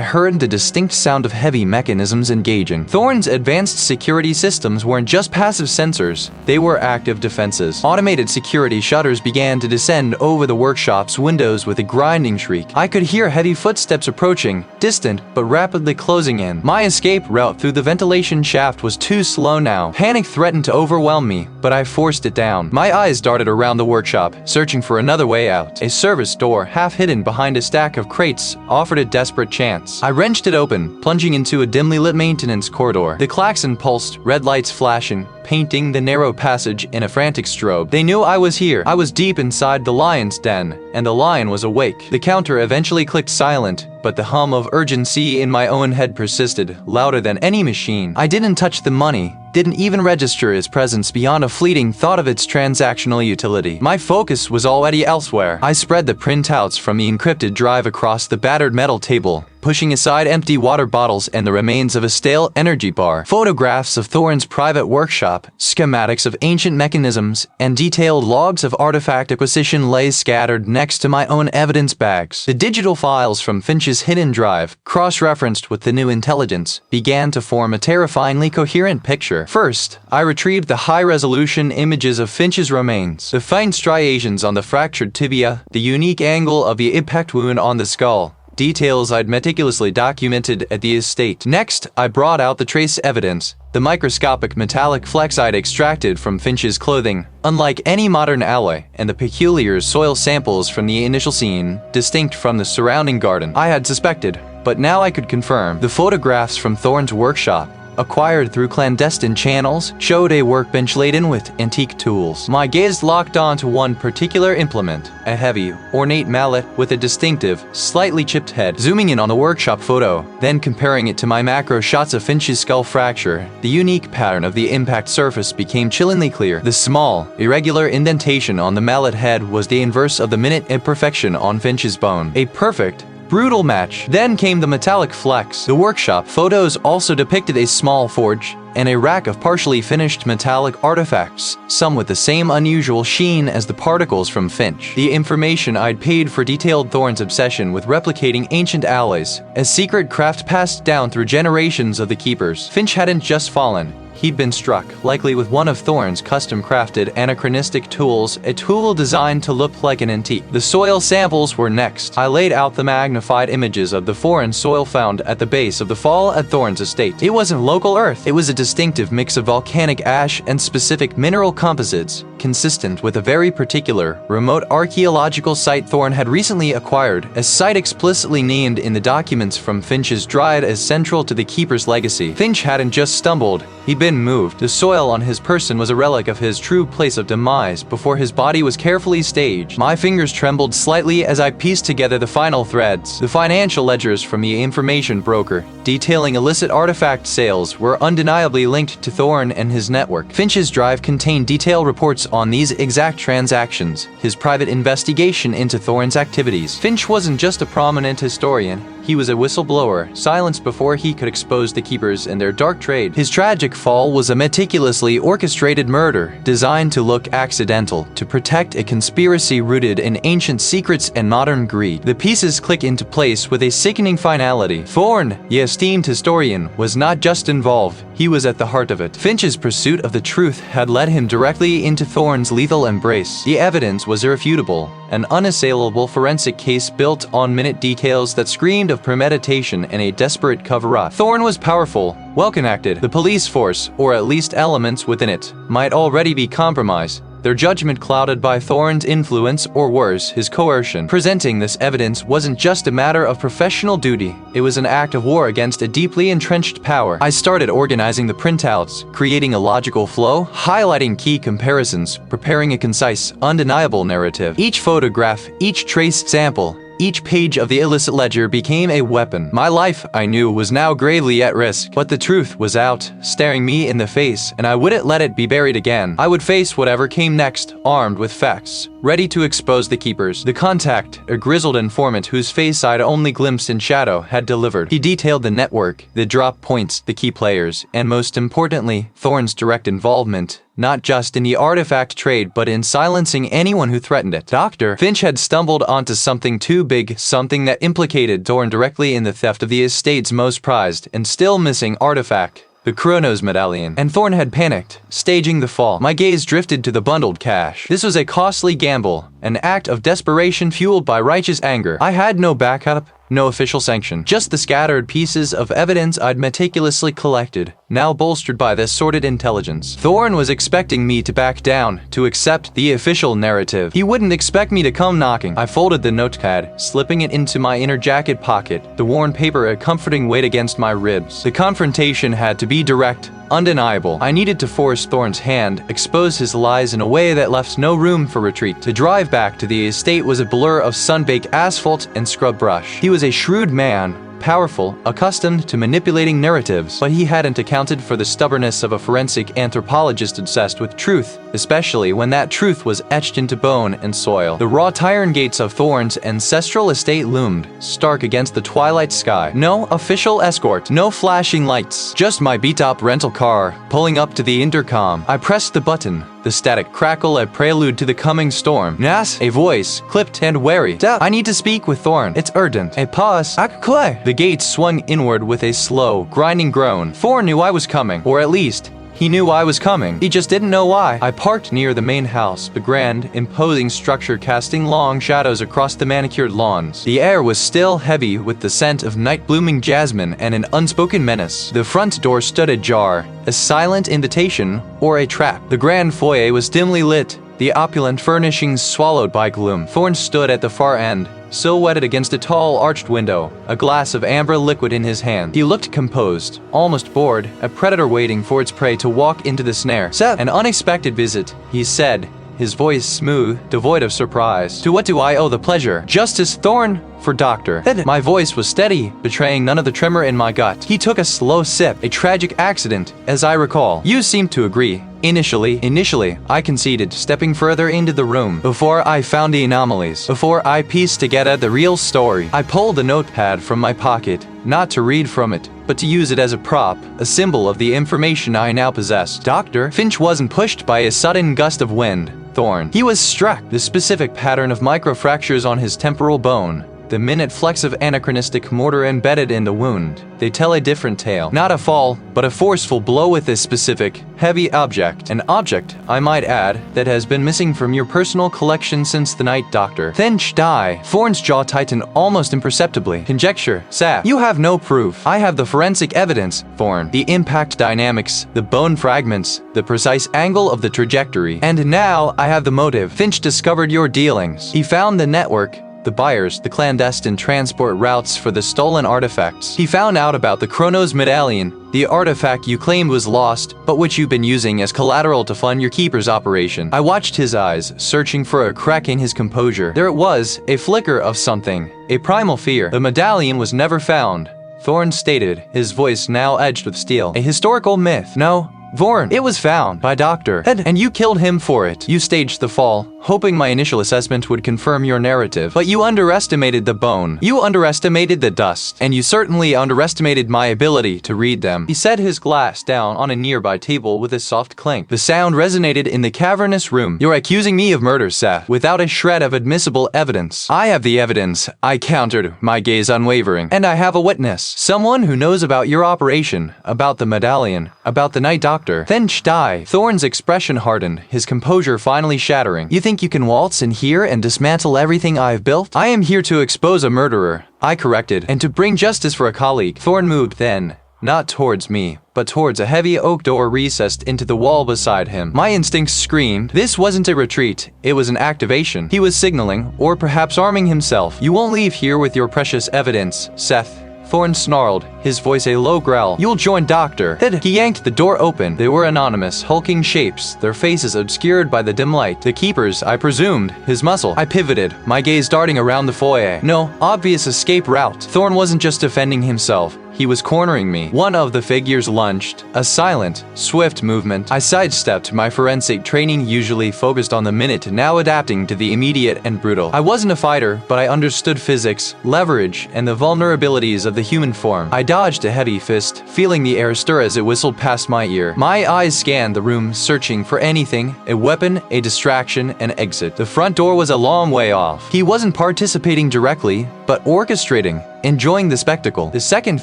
heard the distinct sound of heavy mechanisms engaging. Thorne's advanced security systems weren't just passive sensors, they were active defenses. Automated security shutters began to descend over the workshop's windows with a grinding shriek. I could hear heavy footsteps approaching, distant but rapidly closing in. My escape route through the ventilation shaft was too slow now. Panic threatened to overwhelm me, but I forced it down. My eyes darted around the workshop, searching for another way out. A service door, half hidden behind a stack of crates, offered a desperate chance. I wrenched it open, plunging into a dimly lit maintenance corridor. The klaxon pulsed, red lights flashing, painting the narrow passage in a frantic strobe. They knew I was here. I was deep inside the lion's den, and the lion was awake. The counter eventually clicked silent, but the hum of urgency in my own head persisted, louder than any machine. I didn't touch the money, didn't even register its presence beyond a fleeting thought of its transactional utility. My focus was already elsewhere. I spread the printouts from the encrypted drive across the battered metal table, pushing aside empty water bottles and the remains of a stale energy bar. Photographs of Thorne's private workshop, schematics of ancient mechanisms, and detailed logs of artifact acquisition lay scattered next to my own evidence bags. The digital files from Finch's hidden drive, cross-referenced with the new intelligence, began to form a terrifyingly coherent picture. First, I retrieved the high-resolution images of Finch's remains, the faint striations on the fractured tibia, the unique angle of the impact wound on the skull, details I'd meticulously documented at the estate. Next, I brought out the trace evidence, the microscopic metallic flecks I'd extracted from Finch's clothing, unlike any modern alloy, and the peculiar soil samples from the initial scene, distinct from the surrounding garden. I had suspected, but now I could confirm. The photographs from Thorne's workshop, acquired through clandestine channels, showed a workbench laden with antique tools. My gaze locked onto one particular implement, a heavy, ornate mallet with a distinctive, slightly chipped head. Zooming in on the workshop photo, then comparing it to my macro shots of Finch's skull fracture, the unique pattern of the impact surface became chillingly clear. The small, irregular indentation on the mallet head was the inverse of the minute imperfection on Finch's bone. A perfect, brutal match. Then came the metallic flecks. The workshop photos also depicted a small forge and a rack of partially finished metallic artifacts, some with the same unusual sheen as the particles from Finch. The information I'd paid for detailed Thorne's obsession with replicating ancient alloys, a secret craft passed down through generations of the keepers. Finch hadn't just fallen. He'd been struck, likely with one of Thorne's custom-crafted anachronistic tools, a tool designed to look like an antique. The soil samples were next. I laid out the magnified images of the foreign soil found at the base of the fall at Thorne's estate. It wasn't local earth. It was a distinctive mix of volcanic ash and specific mineral composites, consistent with a very particular, remote archaeological site Thorne had recently acquired, a site explicitly named in the documents from Finch's drive as central to the Keeper's legacy. Finch hadn't just stumbled, he'd been moved. The soil on his person was a relic of his true place of demise before his body was carefully staged. My fingers trembled slightly as I pieced together the final threads. The financial ledgers from the information broker, detailing illicit artifact sales, were undeniably linked to Thorne and his network. Finch's drive contained detailed reports on these exact transactions, his private investigation into Thorne's activities. Finch wasn't just a prominent historian, he was a whistleblower, silenced before he could expose the keepers and their dark trade. His tragic fall was a meticulously orchestrated murder, designed to look accidental, to protect a conspiracy rooted in ancient secrets and modern greed. The pieces click into place with a sickening finality. Thorne, the esteemed historian, was not just involved, he was at the heart of it. Finch's pursuit of the truth had led him directly into Thorne's lethal embrace. The evidence was irrefutable, an unassailable forensic case built on minute details that screamed of premeditation and a desperate cover-up. Thorne was powerful, well-connected. The police force, or at least elements within it, might already be compromised, their judgment clouded by Thorne's influence or worse, his coercion. Presenting this evidence wasn't just a matter of professional duty, it was an act of war against a deeply entrenched power. I started organizing the printouts, creating a logical flow, highlighting key comparisons, preparing a concise, undeniable narrative. Each photograph, each trace sample, each page of the illicit ledger became a weapon. My life, I knew, was now gravely at risk, but the truth was out, staring me in the face, and I wouldn't let it be buried again. I would face whatever came next, armed with facts, ready to expose the keepers. The contact, a grizzled informant whose face I'd only glimpsed in shadow, had delivered. He detailed the network, the drop points, the key players, and most importantly, Thorne's direct involvement, not just in the artifact trade but in silencing anyone who threatened it. Dr. Finch had stumbled onto something too big, something that implicated Thorne directly in the theft of the estate's most prized and still missing artifact, the Chronos medallion. And Thorne had panicked, staging the fall. My gaze drifted to the bundled cash. This was a costly gamble, an act of desperation fueled by righteous anger. I had no backup, no official sanction, just the scattered pieces of evidence I'd meticulously collected, now bolstered by this sordid intelligence. Thorne was expecting me to back down, to accept the official narrative. He wouldn't expect me to come knocking. I folded the notepad, slipping it into my inner jacket pocket, the worn paper a comforting weight against my ribs. The confrontation had to be direct, undeniable. I needed to force Thorne's hand, expose his lies in a way that left no room for retreat. The drive back to the estate was a blur of sun-baked asphalt and scrub brush. He was a shrewd man, powerful, accustomed to manipulating narratives, but he hadn't accounted for the stubbornness of a forensic anthropologist obsessed with truth, especially when that truth was etched into bone and soil. The wrought iron gates of Thorne's ancestral estate loomed, stark against the twilight sky. No official escort, no flashing lights, just my beat-up rental car, pulling up to the intercom. I pressed the button, the static crackle a prelude to the coming storm. Nas, a voice, clipped and wary. Seth, I need to speak with Thorne. It's urgent. A pause. Acclaim. The gates swung inward with a slow, grinding groan. Thorne knew I was coming, or at least, he knew I was coming. He just didn't know why. I parked near the main house, the grand, imposing structure casting long shadows across the manicured lawns. The air was still heavy with the scent of night-blooming jasmine and an unspoken menace. The front door stood ajar, a silent invitation or a trap. The grand foyer was dimly lit, the opulent furnishings swallowed by gloom. Thorne stood at the far end, silhouetted against a tall arched window, a glass of amber liquid in his hand. He looked composed, almost bored, a predator waiting for its prey to walk into the snare. Seth, an unexpected visit, he said, his voice smooth, devoid of surprise. To what do I owe the pleasure? Justice Thorne for Doctor. My voice was steady, betraying none of the tremor in my gut. He took a slow sip. A tragic accident, as I recall. You seemed to agree. Initially, I conceded, stepping further into the room. Before I found the anomalies, before I pieced together the real story, I pulled the notepad from my pocket, not to read from it, but to use it as a prop, a symbol of the information I now possessed. Dr. Finch wasn't pushed by a sudden gust of wind, Thorne. He was struck. The specific pattern of microfractures on his temporal bone, the minute flecks of anachronistic mortar embedded in the wound, they tell a different tale. Not a fall, but a forceful blow with a specific, heavy object. An object, I might add, that has been missing from your personal collection since the night Dr. Finch died. Thorne's jaw tightened almost imperceptibly. Conjecture, Seth. You have no proof. I have the forensic evidence, Thorne. The impact dynamics, the bone fragments, the precise angle of the trajectory. And now, I have the motive. Finch discovered your dealings. He found the network, the buyers, the clandestine transport routes for the stolen artifacts. He found out about the Chronos medallion, the artifact you claimed was lost, but which you've been using as collateral to fund your keeper's operation. I watched his eyes, searching for a crack in his composure. There it was, a flicker of something, a primal fear. The medallion was never found, Thorne stated, his voice now edged with steel. A historical myth. No, Thorn, it was found by Dr. Ed, and you killed him for it. You staged the fall, hoping my initial assessment would confirm your narrative. But you underestimated the bone. You underestimated the dust. And you certainly underestimated my ability to read them. He set his glass down on a nearby table with a soft clink. The sound resonated in the cavernous room. You're accusing me of murder, Seth, without a shred of admissible evidence. I have the evidence, I countered, my gaze unwavering. And I have a witness. Someone who knows about your operation, about the medallion, about the night doctor. Finch died. Thorn's expression hardened, his composure finally shattering. You think you can waltz in here and dismantle everything I've built? I am here to expose a murderer, I corrected, and to bring justice for a colleague. Thorn moved then, not towards me, but towards a heavy oak door recessed into the wall beside him. My instincts screamed. This wasn't a retreat, it was an activation. He was signaling, or perhaps arming himself. You won't leave here with your precious evidence, Seth. Thorn snarled, his voice a low growl. You'll join Dr. Ed. He yanked the door open. They were anonymous, hulking shapes, their faces obscured by the dim light. The keepers, I presumed, his muscle. I pivoted, my gaze darting around the foyer. No obvious escape route. Thorn wasn't just defending himself. He was cornering me. One of the figures lunged, a silent, swift movement. I sidestepped, my forensic training usually focused on the minute, now adapting to the immediate and brutal. I wasn't a fighter, but I understood physics, leverage, and the vulnerabilities of the human form. I dodged a heavy fist, feeling the air stir as it whistled past my ear. My eyes scanned the room, searching for anything, a weapon, a distraction, an exit. The front door was a long way off. He wasn't participating directly, but orchestrating, enjoying the spectacle. The second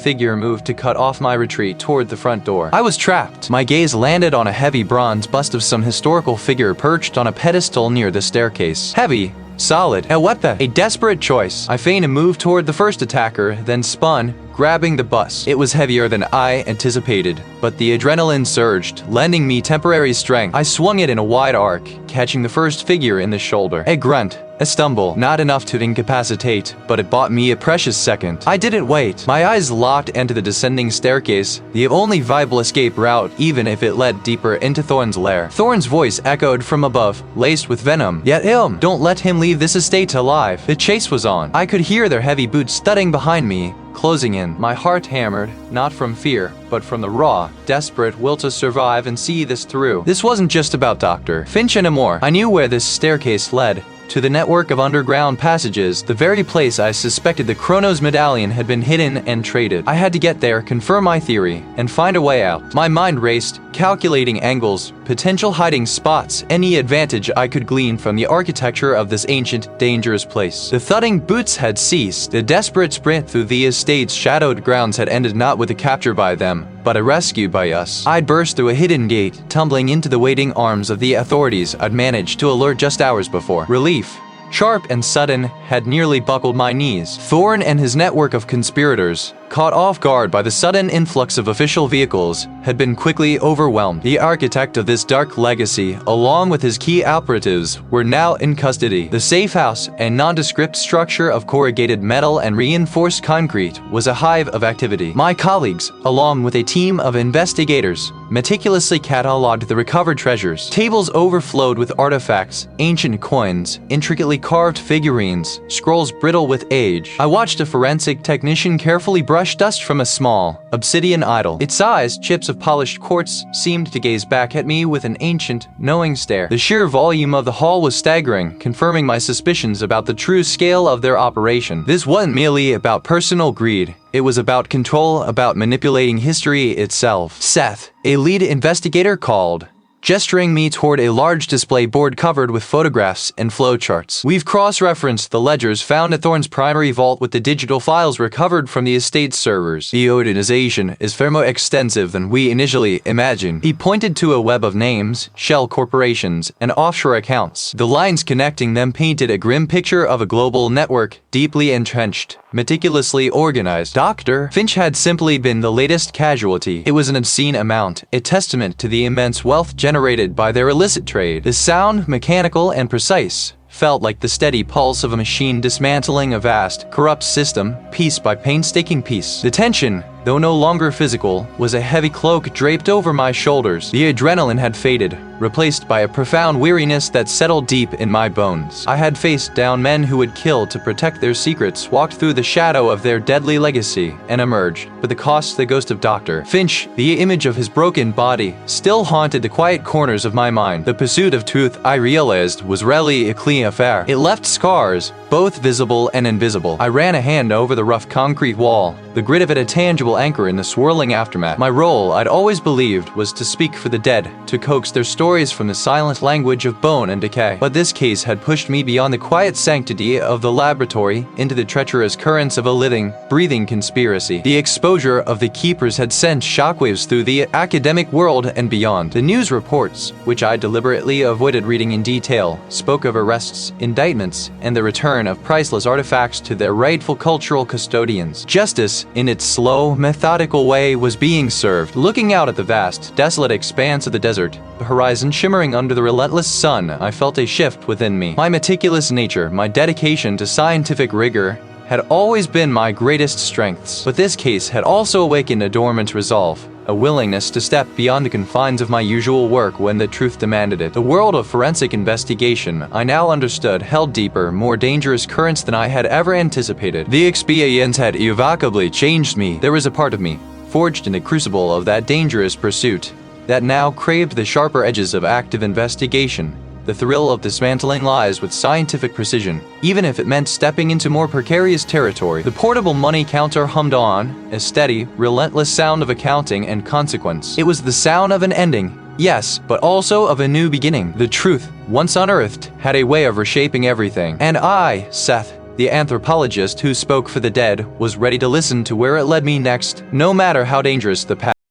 figure moved to cut off my retreat toward the front door. I was trapped. My gaze landed on a heavy bronze bust of some historical figure perched on a pedestal near the staircase. Heavy, solid, a weapon, a desperate choice. I feigned a move toward the first attacker, then spun, grabbing the bus. It was heavier than I anticipated, but the adrenaline surged, lending me temporary strength. I swung it in a wide arc, catching the first figure in the shoulder. A grunt, a stumble, not enough to incapacitate, but it bought me a precious second. I didn't wait. My eyes locked into the descending staircase, the only viable escape route, even if it led deeper into Thorn's lair. Thorn's voice echoed from above, laced with venom. Yet him, don't let him leave this estate alive. The chase was on. I could hear their heavy boots thudding behind me, closing in. My heart hammered, not from fear, but from the raw, desperate will to survive and see this through. This wasn't just about Dr. Finch anymore. I knew where this staircase led. To the network of underground passages, the very place I suspected the Chronos medallion had been hidden and traded. I had to get there, confirm my theory, and find a way out. My mind raced, calculating angles, potential hiding spots, any advantage I could glean from the architecture of this ancient, dangerous place. The thudding boots had ceased. The desperate sprint through the estate's shadowed grounds had ended not with a capture by them, but a rescue by us. I'd burst through a hidden gate, tumbling into the waiting arms of the authorities I'd managed to alert just hours before. Relief, sharp and sudden, had nearly buckled my knees. Thorn and his network of conspirators, caught off guard by the sudden influx of official vehicles, had been quickly overwhelmed. The architect of this dark legacy, along with his key operatives, were now in custody. The safe house, a nondescript structure of corrugated metal and reinforced concrete, was a hive of activity. My colleagues, along with a team of investigators, meticulously cataloged the recovered treasures. Tables overflowed with artifacts, ancient coins, intricately carved figurines, scrolls brittle with age. I watched a forensic technician carefully brush dust from a small, obsidian idol. Its eyes, chips of polished quartz, seemed to gaze back at me with an ancient, knowing stare. The sheer volume of the hall was staggering, confirming my suspicions about the true scale of their operation. This wasn't merely about personal greed. It was about control, about manipulating history itself. Seth, a lead investigator, called, gesturing me toward a large display board covered with photographs and flowcharts. We've cross-referenced the ledgers found at Thorn's primary vault with the digital files recovered from the estate's servers. The organization is far more extensive than we initially imagined. He pointed to a web of names, shell corporations, and offshore accounts. The lines connecting them painted a grim picture of a global network, deeply entrenched, meticulously organized. Dr. Finch had simply been the latest casualty. It was an obscene amount, a testament to the immense wealth generated by their illicit trade. The sound, mechanical and precise, felt like the steady pulse of a machine dismantling a vast, corrupt system, piece by painstaking piece. The tension, though no longer physical, was a heavy cloak draped over my shoulders. The adrenaline had faded, replaced by a profound weariness that settled deep in my bones. I had faced down men who would kill to protect their secrets, walked through the shadow of their deadly legacy, and emerged. But the cost, the ghost of Dr. Finch, the image of his broken body, still haunted the quiet corners of my mind. The pursuit of truth, I realized, was rarely a clean affair. It left scars, both visible and invisible. I ran a hand over the rough concrete wall, the grit of it a tangible anchor in the swirling aftermath. My role, I'd always believed, was to speak for the dead, to coax their stories from the silent language of bone and decay. But this case had pushed me beyond the quiet sanctity of the laboratory into the treacherous currents of a living, breathing conspiracy. The exposure of the keepers had sent shockwaves through the academic world and beyond. The news reports, which I deliberately avoided reading in detail, spoke of arrests, indictments, and the return of priceless artifacts to their rightful cultural custodians. Justice, in its slow, methodical way, was being served. Looking out at the vast, desolate expanse of the desert, the horizon shimmering under the relentless sun, I felt a shift within me. My meticulous nature, my dedication to scientific rigor, had always been my greatest strengths. But this case had also awakened a dormant resolve, a willingness to step beyond the confines of my usual work when the truth demanded it. The world of forensic investigation, I now understood, held deeper, more dangerous currents than I had ever anticipated. The experience had irrevocably changed me. There was a part of me, forged in the crucible of that dangerous pursuit, that now craved the sharper edges of active investigation, the thrill of dismantling lies with scientific precision, even if it meant stepping into more precarious territory. The portable money counter hummed on, a steady, relentless sound of accounting and consequence. It was the sound of an ending, yes, but also of a new beginning. The truth, once unearthed, had a way of reshaping everything. And I, Seth, the anthropologist who spoke for the dead, was ready to listen to where it led me next, no matter how dangerous the path.